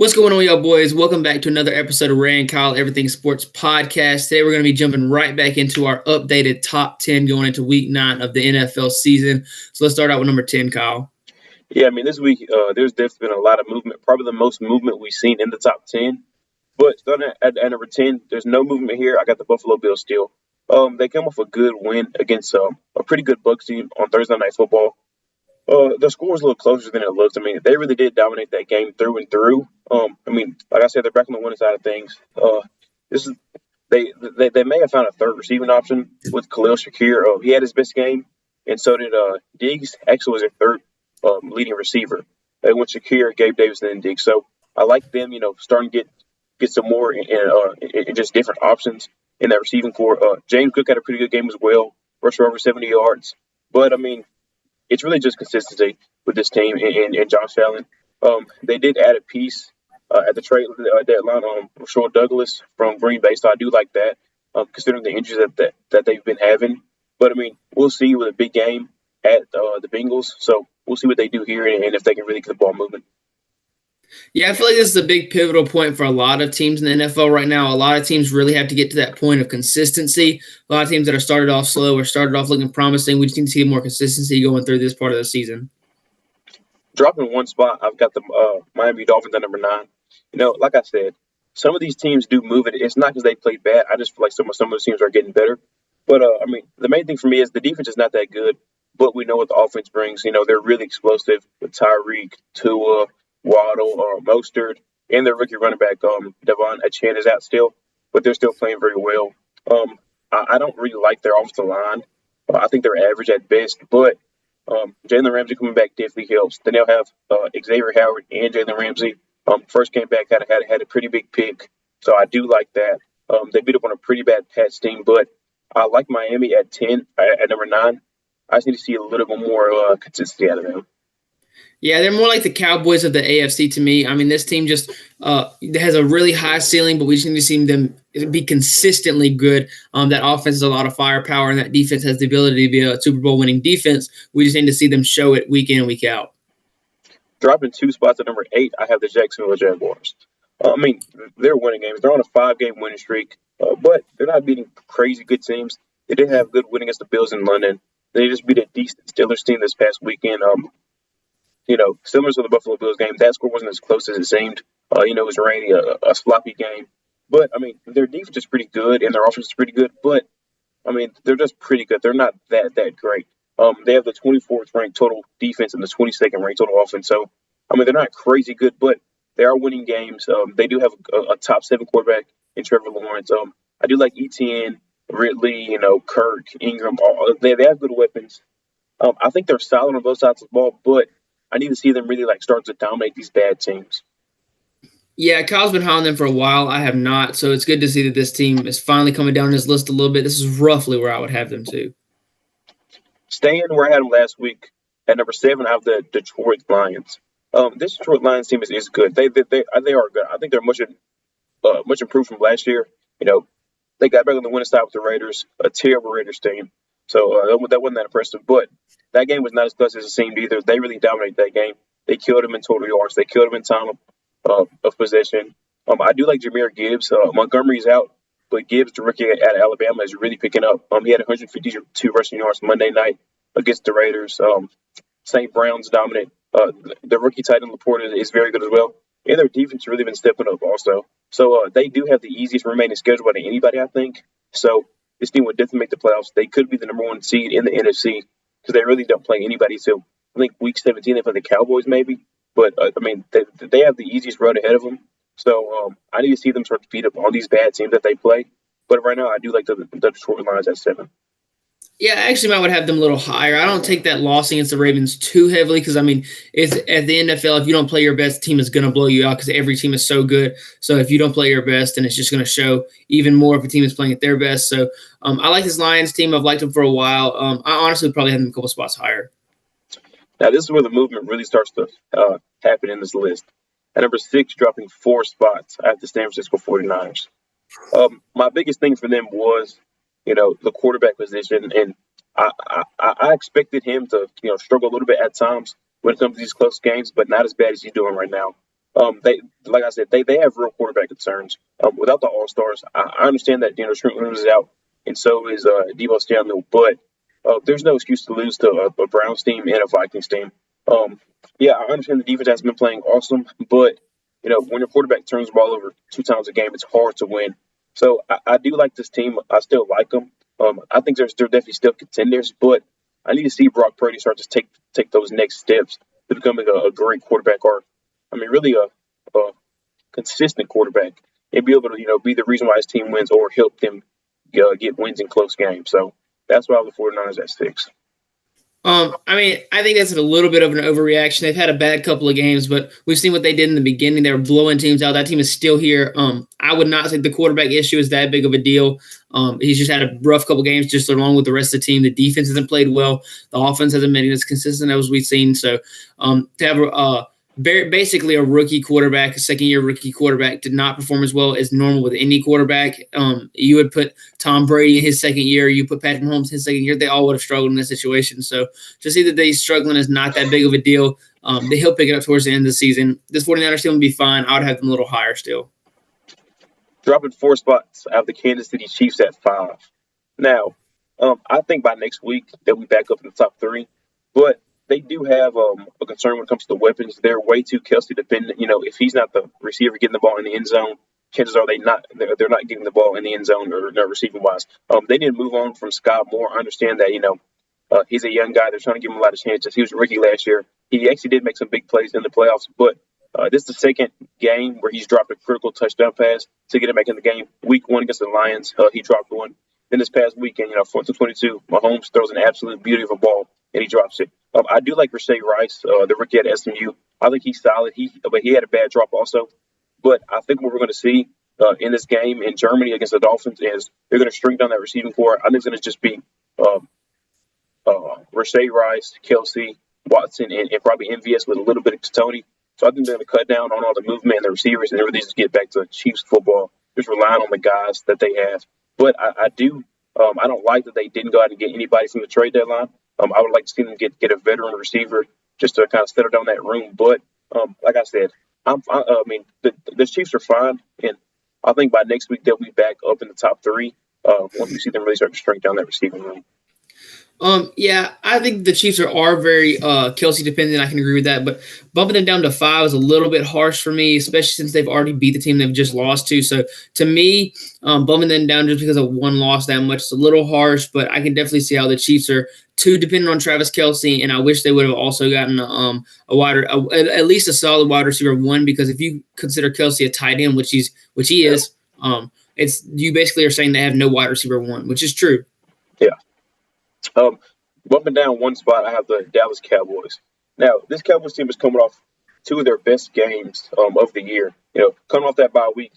What's going on, y'all boys? Welcome back to another episode of Ray and Kyle Everything Sports Podcast. Today we're going to be jumping right back into our updated top 10 going into week 9 of the NFL season. So let's start out with number 10, Kyle. Yeah, I mean, this week there's definitely been a lot of movement, probably the most movement we've seen in the top 10. But starting at number 10, there's no movement here. I got the Buffalo Bills still. They came off a good win against a pretty good Bucs team on Thursday Night Football. The score was a little closer than it looked. I mean, they really did dominate that game through and through. I mean, like I said, they're back on the winning side of things. This is they may have found a third receiving option with Khalil Shakir. He had his best game, and so did Diggs. Actually, was their third leading receiver. They went Shakir, Gabe Davis, and then Diggs. So I like them, starting to get some more and just different options in that receiving core. James Cook had a pretty good game as well, rushed for over 70 yards. But I mean, it's really just consistency with this team and Josh Allen. They did add a piece at the trade deadline on Rasul Douglas from Green Bay, so I do like that, considering the injuries that they've been having. But I mean, we'll see with a big game at the Bengals, so we'll see what they do here and if they can really get the ball moving. Yeah, I feel like this is a big pivotal point for a lot of teams in the NFL right now. A lot of teams really have to get to that point of consistency. A lot of teams that are started off slow or started off looking promising, we just need to see more consistency going through this part of the season. Dropping one spot, I've got the Miami Dolphins at number 9. Like I said, some of these teams do move it. It's not because they played bad. I just feel like some of those teams are getting better. But, I mean, the main thing for me is the defense is not that good, but we know what the offense brings. They're really explosive with Tyreek, Tua, Waddle, Mostert, and their rookie running back, Devon Achane is out still, but they're still playing very well. I don't really like their offensive line. I think they're average at best, but Jalen Ramsey coming back definitely helps. Then they'll have Xavier Howard and Jalen Ramsey. First came back, had a pretty big pick, so I do like that. They beat up on a pretty bad Pats team, but I like Miami at 10, at number 9. I just need to see a little bit more consistency out of them. Yeah, they're more like the Cowboys of the AFC to me. I mean, this team just has a really high ceiling, but we just need to see them be consistently good. That offense has a lot of firepower, and that defense has the ability to be a Super Bowl winning defense. We just need to see them show it week in and week out. Dropping 2 spots at number 8, I have the Jacksonville Jaguars. I mean, they're winning games. They're on a 5-game winning streak, but they're not beating crazy good teams. They did have good win against the Bills in London. They just beat a decent Steelers team this past weekend. Similar to the Buffalo Bills game, that score wasn't as close as it seemed. It was rainy, a sloppy game. But, I mean, their defense is pretty good, and their offense is pretty good. But, I mean, they're just pretty good. They're not that great. They have the 24th ranked total defense and the 22nd ranked total offense. So, I mean, they're not crazy good, but they are winning games. They do have a top 7 quarterback in Trevor Lawrence. I do like Etienne, Ridley, Kirk, Ingram. They have good weapons. I think they're solid on both sides of the ball, but I need to see them really start to dominate these bad teams. Yeah, Kyle's been high on them for a while. I have not, so it's good to see that this team is finally coming down this list a little bit. This is roughly where I would have them too. Staying where I had them last week, at number 7, I have the Detroit Lions. This Detroit Lions team is good. They are good. I think they're much improved from last year. They got back on the winning side with the Raiders, a terrible Raiders team. So that wasn't that impressive. But that game was not as close as it seemed either. They really dominated that game. They killed them in total yards. They killed them in time of possession. I do like Jahmyr Gibbs. Montgomery's out, but Gibbs, the rookie at Alabama, is really picking up. He had 152 rushing yards Monday night against the Raiders. St. Brown's dominant. The rookie tight end Laporta is very good as well. And their defense has really been stepping up also. So they do have the easiest remaining schedule out of anybody, I think. So this team would definitely make the playoffs. They could be the number 1 seed in the NFC because they really don't play anybody. So I think week 17 they play the Cowboys maybe. But, I mean, they have the easiest road ahead of them. So I need to see them start to beat up all these bad teams that they play. But right now I do like the Detroit Lions at 7. Yeah, actually, I would have them a little higher. I don't take that loss against the Ravens too heavily because, I mean, it's at the NFL, if you don't play your best, the team is going to blow you out because every team is so good. So if you don't play your best, then it's just going to show even more if a team is playing at their best. So I like this Lions team. I've liked them for a while. I honestly would probably have them a couple spots higher. Now, this is where the movement really starts to happen in this list. At number 6, dropping 4 spots, I have the San Francisco 49ers. My biggest thing for them was the quarterback position, and I expected him to, struggle a little bit at times when it comes to these close games, but not as bad as he's doing right now. They like I said, they have real quarterback concerns. Without the All Stars, I understand that Trent Williams is out, and so is Debo Samuel, but there's no excuse to lose to a Browns team and a Vikings team. Yeah, I understand the defense has been playing awesome, but when your quarterback turns the ball over 2 times a game, it's hard to win. So I do like this team. I still like them. I think they're definitely still contenders, but I need to see Brock Purdy start to take those next steps to becoming a great quarterback, or I mean, really a consistent quarterback, and be able to be the reason why his team wins or help them get wins in close games. So that's why I have the 49ers at 6. I mean, I think that's a little bit of an overreaction. They've had a bad couple of games, but we've seen what they did in the beginning. They were blowing teams out. That team is still here. I would not say the quarterback issue is that big of a deal. He's just had a rough couple of games just along with the rest of the team. The defense hasn't played well. The offense hasn't been as consistent as we've seen. So to have basically a rookie quarterback, a second-year rookie quarterback, did not perform as well as normal with any quarterback. You would put Tom Brady in his second year. You put Patrick Mahomes in his second year. They all would have struggled in this situation. So to see that they're struggling is not that big of a deal. He'll pick it up towards the end of the season. This 49ers team would be fine. I would have them a little higher still. Dropping 4 spots, I have the Kansas City Chiefs at 5. Now, I think by next week they'll be back up in the top 3, but they do have a concern when it comes to weapons. They're way too Kelce dependent. If he's not the receiver getting the ball in the end zone, chances are they're not getting the ball in the end zone or receiving wise. They need to move on from Scott Moore. I understand that he's a young guy. They're trying to give him a lot of chances. He was a rookie last year. He actually did make some big plays in the playoffs, but this is the second game where he's dropped a critical touchdown pass to get him back in the game. Week 1 against the Lions, he dropped one. Then this past weekend, 4-22, Mahomes throws an absolute beauty of a ball, and he drops it. I do like Rashee Rice, the rookie at SMU. I think he's solid. But he had a bad drop also. But I think what we're going to see in this game in Germany against the Dolphins is they're going to shrink down that receiving core. I think it's going to just be Rashee Rice, Kelce, Watson, and probably MVS with a little bit of Tony. So I think they're going to cut down on all the movement and the receivers and really just get back to Chiefs football, just relying on the guys that they have. But I don't like that they didn't go out and get anybody from the trade deadline. I would like to see them get a veteran receiver just to kind of settle down that room. But like I said, the Chiefs are fine, and I think by next week they'll be back up in the top 3 once we see them really start to shrink down that receiving room. Yeah, I think the Chiefs are very Kelce dependent. I can agree with that, but bumping them down to 5 is a little bit harsh for me, especially since they've already beat the team they've just lost to. So to me, bumping them down just because of one loss that much is a little harsh, but I can definitely see how the Chiefs are too dependent on Travis Kelce, and I wish they would have also gotten at least a solid wide receiver 1, because if you consider Kelce a tight end, which he is, it's you basically are saying they have no wide receiver 1, which is true. Yeah. Bumping down 1 spot, I have the Dallas Cowboys. Now, this Cowboys team is coming off 2 of their best games of the year. Coming off that bye week,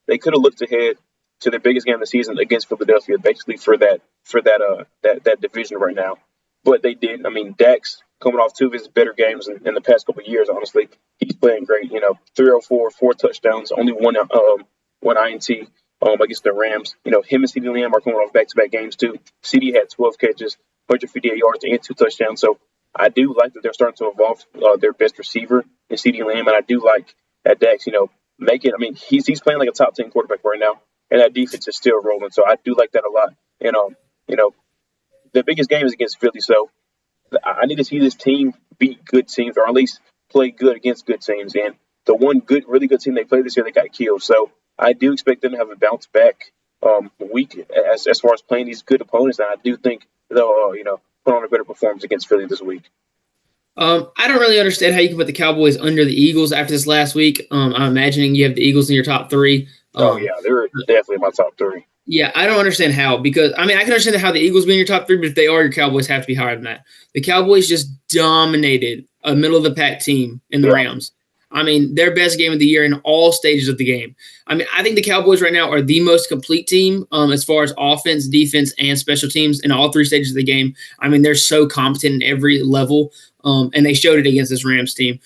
they could have looked ahead to their biggest game of the season against Philadelphia, basically for that division right now. But they did. I mean, Dak's coming off 2 of his better games in the past couple of years. Honestly, he's playing great. 304, 4 touchdowns, only one INT. Against the Rams. Him and CeeDee Lamb are coming off back-to-back games, too. CeeDee had 12 catches, 158 yards, and 2 touchdowns. So I do like that they're starting to evolve their best receiver in CeeDee Lamb, and I do like that Dax, make it. I mean, he's playing like a top 10 quarterback right now, and that defense is still rolling. So I do like that a lot. And, the biggest game is against Philly, so I need to see this team beat good teams, or at least play good against good teams. And the one really good team they played this year, they got killed. So I do expect them to have a bounce back week as far as playing these good opponents, and I do think they'll put on a better performance against Philly this week. I don't really understand how you can put the Cowboys under the Eagles after this last week. I'm imagining you have the Eagles in your top 3. They're definitely in my top 3. Yeah, I don't understand how, because I can understand how the Eagles be in your top 3, but if they are, your Cowboys have to be higher than that. The Cowboys just dominated a middle of the pack team in the Rams. Their best game of the year in all stages of the game. I think the Cowboys right now are the most complete team as far as offense, defense, and special teams in all 3 stages of the game. They're so competent in every level, and they showed it against this Rams team.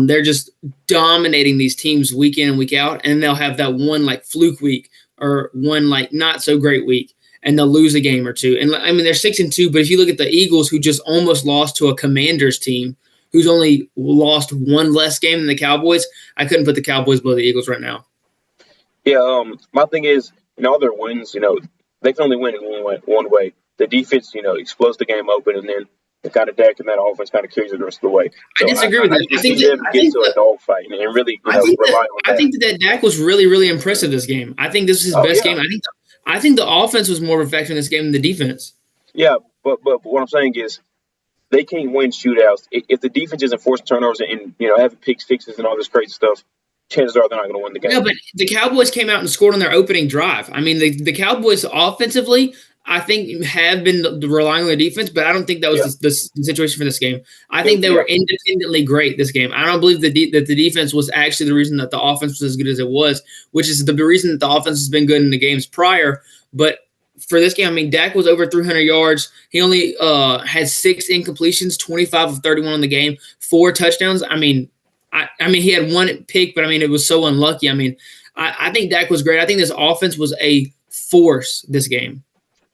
They're just dominating these teams week in and week out, and they'll have that one fluke week or one not so great week, and they'll lose a game or 2. And they're 6-2, but if you look at the Eagles, who just almost lost to a Commanders team, who's only lost one less game than the Cowboys, I couldn't put the Cowboys below the Eagles right now. Yeah, my thing is, all their wins, they can only win in one way. The defense, explodes the game open, and then the kind of Dak and that offense kind of carries it the rest of the way. So I disagree with that. I think them get to a dogfight and really, rely on that. I think that Dak was really, really impressive this game. I think this was his best game. I think the offense was more of a factor in this game than the defense. Yeah, but what I'm saying is they can't win shootouts if the defense isn't forcing turnovers and having picks, fixes, and all this crazy stuff. Chances are they're not going to win the game. Yeah, but the Cowboys came out and scored on their opening drive. I mean, the Cowboys offensively, I think, have been relying on the defense, but I don't think that was the situation for this game. I think they were independently great this game. I don't believe that the defense was actually the reason that the offense was as good as it was, which is the reason that the offense has been good in the games prior. But for this game, I mean, Dak was over 300 yards. He only had 6 incompletions, 25 of 31 in the game, 4 touchdowns. I mean, he had 1 pick, but I mean, it was so unlucky. I mean, I think Dak was great. I think this offense was a force this game.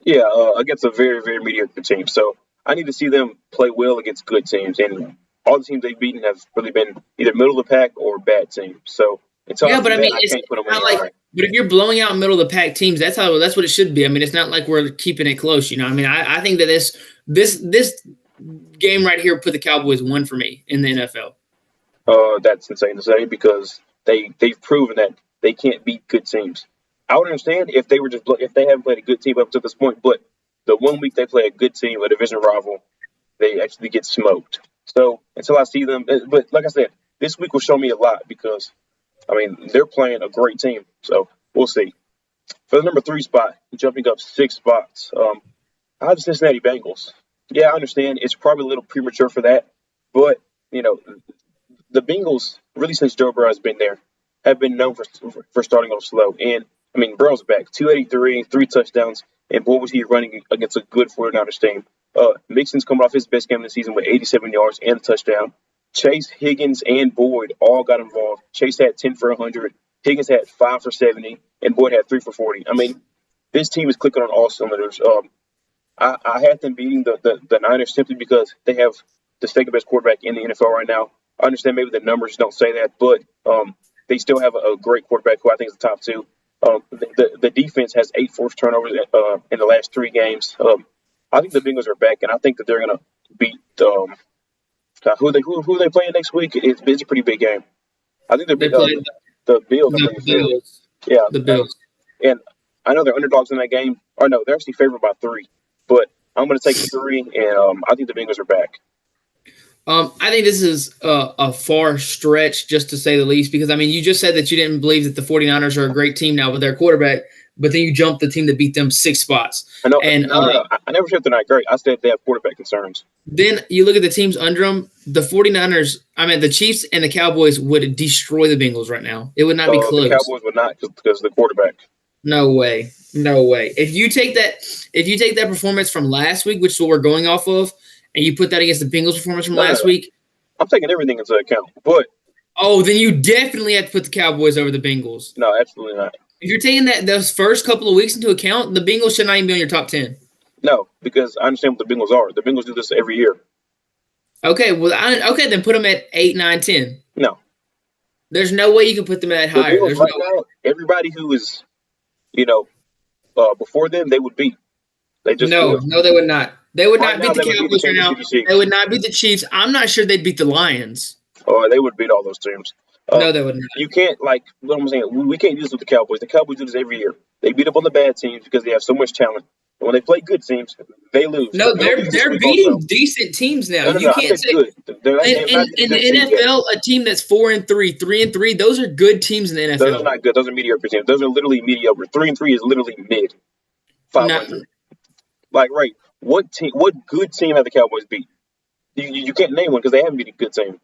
Yeah, against a very, very mediocre team. So I need to see them play well against good teams. And all the teams they've beaten have really been either middle of the pack or bad teams. So I can't put them in. But if you're blowing out middle of the pack teams, that's what it should be. I mean, it's not like we're keeping it close. I mean, I think that this game right here put the Cowboys 1 for me in the NFL. That's insane to say because they've proven that they can't beat good teams. I would understand if they haven't played a good team up to this point, but the 1 week they play a good team, a division rival, they actually get smoked. So until I see them, but like I said, this week will show me a lot because, I mean, they're playing a great team. So we'll see. For the number 3 spot, jumping up 6 spots, I have the Cincinnati Bengals. Yeah, I understand it's probably a little premature for that, but the Bengals, really since Joe Burrow has been there, have been known for starting off slow. And I mean, Burrow's back, 283, 3 touchdowns, and boy was he running against a good 49ers team. Mixon's coming off his best game of the season with 87 yards and a touchdown. Chase, Higgins, and Boyd all got involved. Chase had 10 for 100. Higgins had 5 for 70, and Boyd had 3 for 40. I mean, this team is clicking on all cylinders. I had them beating the Niners simply because they have the second best quarterback in the NFL right now. I understand maybe the numbers don't say that, but they still have a great quarterback who I think is the top 2. The defense has 8 forced turnovers in the last 3 games. I think the Bengals are back, and I think that they're going to beat who are they playing next week? It's a pretty big game. I think they're playing the Bills. The Bills. Yeah, the Bills. And I know they're underdogs in that game. Or no, they're actually favored by 3. But I'm going to take the 3, and I think the Bengals are back. I think this is a far stretch, just to say the least, because, I mean, you just said that you didn't believe that the 49ers are a great team now with their quarterback, but then you jumped the team that beat them 6 spots. I know. And I never said they're not great. I said they have quarterback concerns. Then you look at the teams under them. The 49ers, the Chiefs and the Cowboys would destroy the Bengals right now. It would not be close. The Cowboys would not because of the quarterback. No way. If you take that performance from last week, which is what we're going off of, and you put that against the Bengals' performance from last week, I'm taking everything into account. But then you definitely have to put the Cowboys over the Bengals. No, absolutely not. If you're taking those first couple of weeks into account, the Bengals should not even be on your top 10. No, because I understand what the Bengals are. The Bengals do this every year. Okay, then put them at 8, 9, 10. No. There's no way you can put them at higher. There's now, everybody who is, before them, they would beat. They just no, they would not. They would not beat the Cowboys right now. They would not beat the Chiefs. I'm not sure they'd beat the Lions. Oh, they would beat all those teams. No, they would not. You can't, what I'm saying, we can't do this with the Cowboys. The Cowboys do this every year. They beat up on the bad teams because they have so much talent. And when they play good teams, they lose. No, they're beating decent teams now. You can't say good. In the NFL, a team that's 4-3, 3-3, those are good teams in the NFL. Those are not good. Those are mediocre teams. Those are literally mediocre. 3-3 is literally mid. 500. Right. What good team have the Cowboys beat? You can't name one because they haven't beat a good team.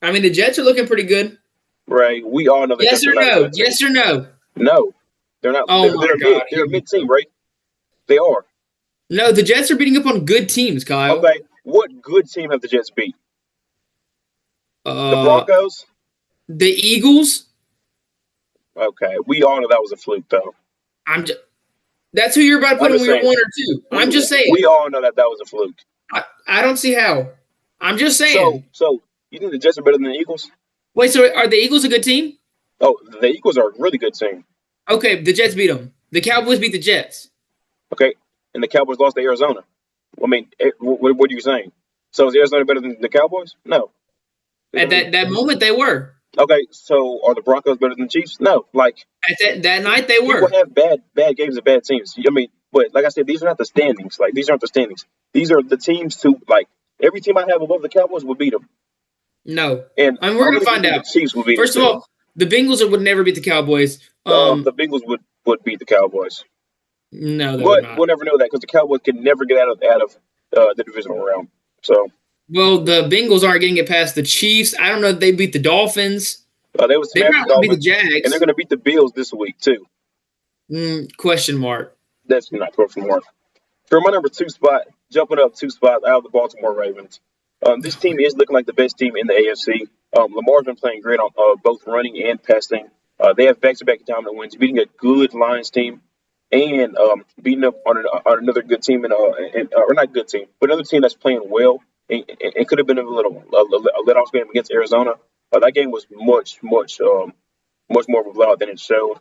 I mean, the Jets are looking pretty good. Right. We all know that. Yes or no? Yes or no? No. They're not. Oh, my God. They're a mid team, right? They are. No, the Jets are beating up on good teams, Kyle. Okay. What good team have the Jets beat? The Broncos? The Eagles? Okay. We all know that was a fluke, though. That's who you're about to put in your 1 or 2. I'm just saying. We all know that was a fluke. I don't see how. I'm just So, saying. so you think the Jets are better than the Eagles? Wait, so are the Eagles a good team? Oh, the Eagles are a really good team. Okay, the Jets beat them. The Cowboys beat the Jets. Okay, and the Cowboys lost to Arizona. I mean, what are you saying? So is Arizona better than the Cowboys? No. I At mean, that moment, they were. okay, so are the Broncos better than the Chiefs? No. Like At that night, they people were. have bad games and bad teams. I mean, but like I said, these are not the standings. Like these aren't the standings. These are the teams to like every team I have above the Cowboys would beat them, No. and I mean, I we're gonna really do find think the out. Chiefs would beat them First of too. all, the Bengals would never beat the Cowboys. The Bengals would beat the Cowboys, No, they would but not. we'll never know that because the Cowboys can never get out of the divisional round. So Well, the Bengals aren't getting it past the Chiefs. I don't know if they beat the Dolphins. they would They smash the probably beat the Dolphins, and they're Jags. going to beat the Bills this week too. Question mark. That's not question mark. For my number 2 spot, jumping up 2 spots out of the Baltimore Ravens. This team is looking like the best team in the AFC. Lamar's been playing great on both running and passing. They have back-to-back dominant wins, beating a good Lions team and beating up on another good team, or not good team, but another team that's playing well. It could have been a let-off game against Arizona. That game was much more of a blowout than it showed.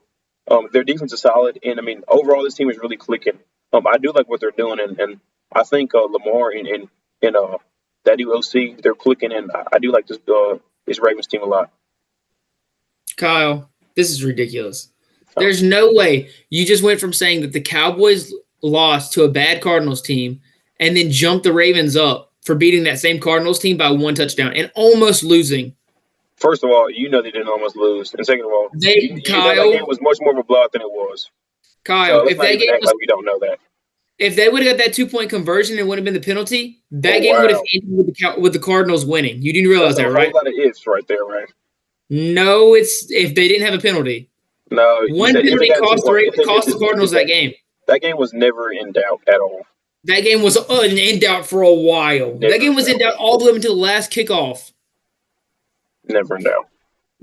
Their defense is solid, and I mean, overall, this team is really clicking. I do like what they're doing, and I think Lamar and that new OC, they're clicking, and I do like this Ravens team a lot. Kyle, this is ridiculous. So, There's no way you just went from saying that the Cowboys lost to a bad Cardinals team and then jumped the Ravens up for beating that same Cardinals team by 1 touchdown and almost losing. first of all, you know they didn't almost lose, and second of all, you know that game Kyle, was much more of a blowout than it was. So Kyle, let's not even act like we don't know that. if they would have got that 2 point conversion and would have been the penalty, that Oh game would have wow, ended with the Cardinals winning. You didn't that's realize a that, whole right? lot of ifs right there, right? No, it's if they didn't have a penalty. No, you One said if they penalty got two cost points, the Cardinals that game. that game was never in doubt at all. That game was in doubt for a while. Never That game in was in doubt. doubt all the way up until the last kickoff. Never in doubt.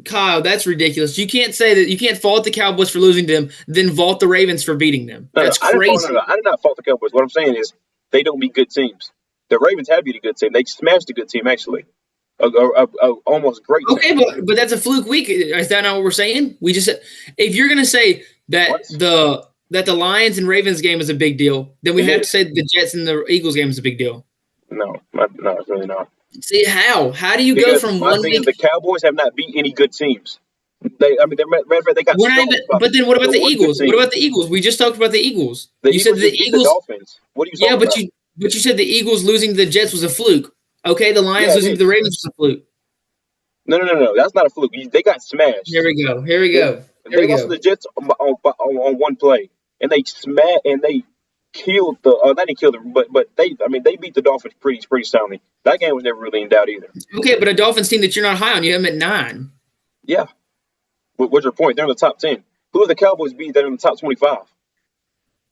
Kyle, that's ridiculous. You can't say that. You can't fault the Cowboys for losing to them, then vault the Ravens for beating them. No, That's crazy. I did not fault the Cowboys. What I'm saying is they don't beat good teams. The Ravens have beat a good team. They smashed a good team actually, a almost great team. Okay, but that's a fluke week. Is that not what we're saying? We just if you're gonna say that What? the Lions and Ravens game is a big deal, then we have to say the Jets and the Eagles game is a big deal. No, it's really not. See how? How do you go Because from my 1 thing is week? the Cowboys have not beat any good teams. Matter of fact, they got. We're not even, but then what about the one good Eagles? team. What about the Eagles? We just talked about the Eagles. The You said Eagles the just beat the Eagles. Dolphins. What are you Yeah, talking about? but you said the Eagles losing to the Jets was a fluke. Okay, the Lions Yeah, it losing to is. the Ravens was a fluke. No. That's not a fluke. They got smashed. Here we go. Here we go. Here They we lost to go. the Jets on one play, and they smashed and they killed the. They didn't kill them, but they beat the Dolphins pretty soundly. That game was never really in doubt either. Okay, but a Dolphins team that you're not high on, you have them at 9. Yeah. What's your point? They're in the top 10. Who have the Cowboys beat? They're in the top 25.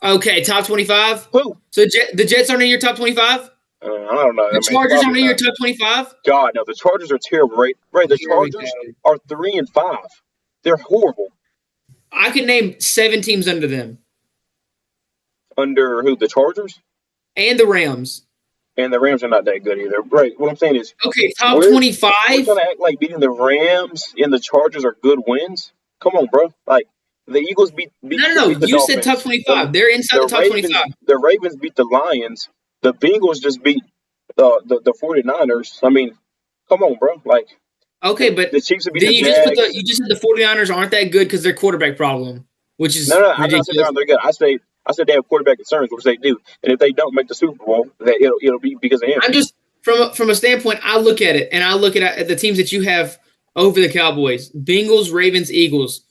Okay, top 25. Who? So the Jets aren't in your top 25. I don't know. The Chargers aren't in your top 25. God, no. The Chargers are terrible, right? Right. The Here we Chargers go. are 3-5. They're horrible. I could name 7 teams under them, Under who? The Chargers and the Rams. and the Rams are not that good either. Right. What I'm saying is, Okay, top we're 25. trying to act like beating the Rams and the Chargers are good wins. Come on, bro. Like the Eagles beat No. beat the You said Dolphins. top 25. They're inside the top Ravens, 25. the Ravens beat the Lions. The Bengals just beat the 49ers. I mean, come on, bro. Like Okay, but the Chiefs have beat then the you Jags. just said the 49ers aren't that good because their quarterback problem, which is No, I'm not saying ridiculous. they're good. I said they have quarterback concerns, which they do. And if they don't make the Super Bowl, that it'll be because of him. I'm just from a standpoint, I look at it and I look at the teams that you have over the Cowboys: Bengals, Ravens, Eagles.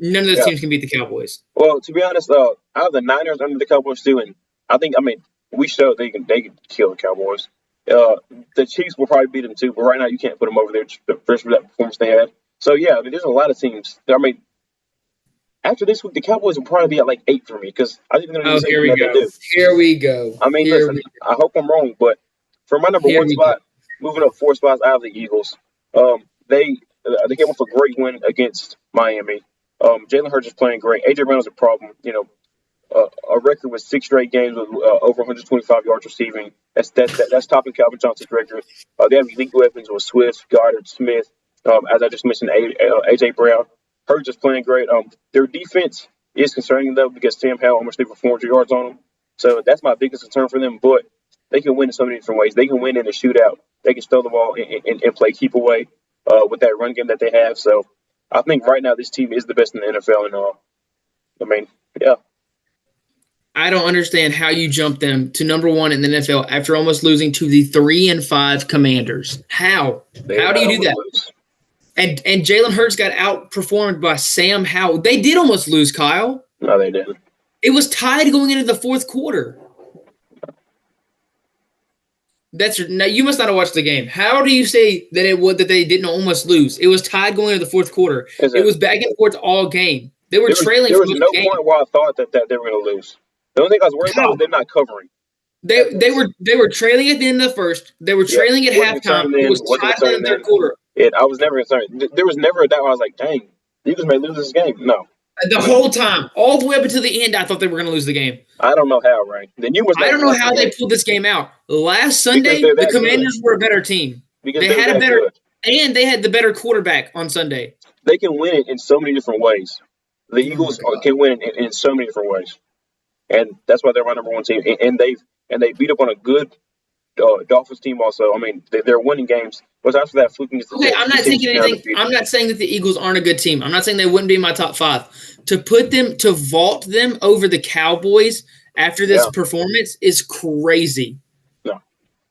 None of those Yeah. teams can beat the Cowboys. Well, to be honest, I have the Niners under the Cowboys too, and I mean, we showed they can kill the Cowboys. The Chiefs will probably beat them too, but right now you can't put them over there just for that performance they had. So yeah, I mean, there's a lot of teams. I mean, after this week, the Cowboys will probably be at like 8 for me because I think they're going Oh, to do here the we same thing that they go. do. Here we go. I mean, Here listen, we I hope I'm wrong, but for my number Here one we spot, moving up 4 spots out of the Eagles, they came off a great win against Miami. Jalen Hurts is playing great. AJ Brown is a problem. A record with 6 straight games with over 125 yards receiving That's topping Calvin Johnson's record. They have elite weapons with Swift, Goddard, Smith. As I just mentioned, AJ Brown. Hurts is playing great. Their defense is concerning though because Sam Howell almost threw for 400 yards on them. So that's my biggest concern for them. But they can win in so many different ways. They can win in a shootout. They can throw the ball and play keep away with that run game that they have. So I think right now this team is the best in the NFL. And yeah. I don't understand how you jump them to number 1 in the NFL after almost losing to the 3-5 Commanders. How? How do you do that? Lose. And Jalen Hurts got outperformed by Sam Howell. They did almost lose, Kyle. No, they didn't. It was tied going into the fourth quarter. Now you must not have watched the game. How do you say that they didn't almost lose? It was tied going into the fourth quarter. It was back and forth all game. They were trailing. There was no point where I thought that they were going to lose. The only thing I was worried about was them not covering. They were trailing at the end of the first. They were trailing at halftime. It was tied in the third quarter. I was never concerned. There was never a doubt where I was like, dang, the Eagles may lose this game. No. The whole time, all the way up until the end, I thought they were going to lose the game. I don't know how, right? Then I don't know how they pulled this game out. Last Sunday, the Commanders were a better team. They had a better, and they had the better quarterback on Sunday. They can win it in so many different ways. The Eagles can win it in so many different ways, and that's why they're my number 1 team. And they beat up on a good Dolphins team. Also, they're winning games. But after that, fluking. Okay, I'm not taking anything. I'm not saying that the Eagles aren't a good team. I'm not saying they wouldn't be in my top 5. To vault them over the Cowboys after this performance is crazy. No,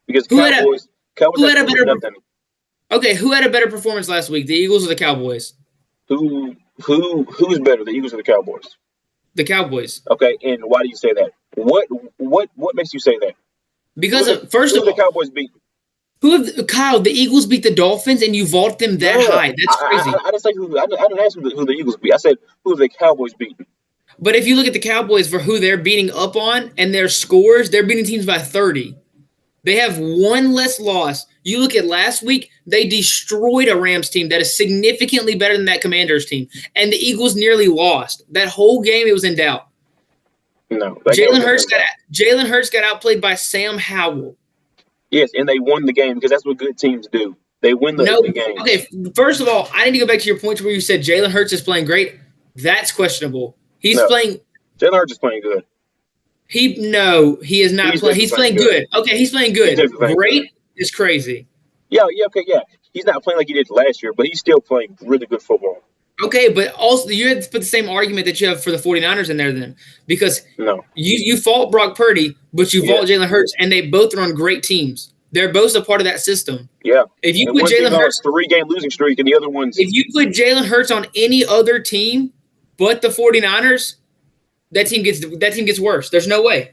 because Cowboys had a better performance last week? The Eagles or the Cowboys? Who's better, the Eagles or the Cowboys? The Cowboys. Okay, and why do you say that? What makes you say that? Because first of all, the Cowboys beat. Kyle, the Eagles beat the Dolphins, and you vault them that high. That's crazy. I didn't say I didn't ask who the Eagles beat. I said who the Cowboys beat. But if you look at the Cowboys for who they're beating up on and their scores, they're beating teams by 30. They have 1 less loss. You look at last week, they destroyed a Rams team that is significantly better than that Commanders team, and the Eagles nearly lost. That whole game, it was in doubt. No, Jalen Hurts got outplayed by Sam Howell. Yes, and they won the game because that's what good teams do. They win the game. Okay, first of all, I need to go back to your point where you said Jalen Hurts is playing great. That's questionable. Jalen Hurts is playing good. He is not playing. He's playing good. Okay, he's playing good. Great is crazy. Yeah. He's not playing like he did last year, but he's still playing really good football. Okay, but also you have to put the same argument that you have for the 49ers in there then. Because you fault Brock Purdy, but you fault Jalen Hurts, and they both run great teams. They're both a part of that system. Yeah. If you put Jalen Hurts 3-game losing streak, and the other one's if you put Jalen Hurts on any other team but the 49ers, that team gets worse. There's no way.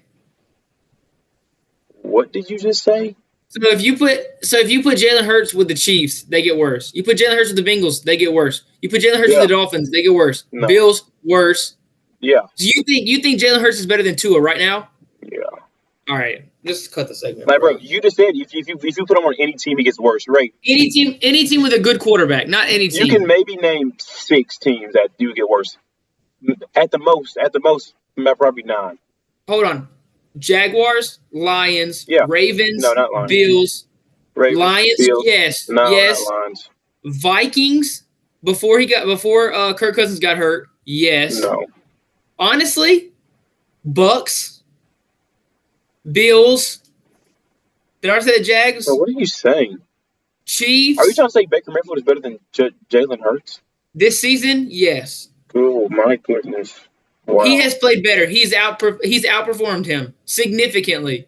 What did you just say? So if you put Jalen Hurts with the Chiefs, they get worse. You put Jalen Hurts with the Bengals, they get worse. You put Jalen Hurts with the Dolphins, they get worse. No. Bills, worse. Yeah. So you think Jalen Hurts is better than Tua right now? Yeah. All right, just cut the segment. Like, bro, you just said if you put him on any team, he gets worse, right? Any team with a good quarterback, not any team. You can maybe name 6 teams that do get worse. At the most, probably 9. Hold on. Jaguars, Lions, Ravens, no, not Lions. Bills, Ravens, Lions, Bills. yes, No, yes. Not Lions. Vikings before Kirk Cousins got hurt, yes. No. Honestly, Bucks, Bills. Did I say the Jags? So what are you saying? Chiefs. Are you trying to say Baker Mayfield is better than Jalen Hurts this season? Yes. Oh my goodness. Wow. He has played better. He's outperformed him significantly.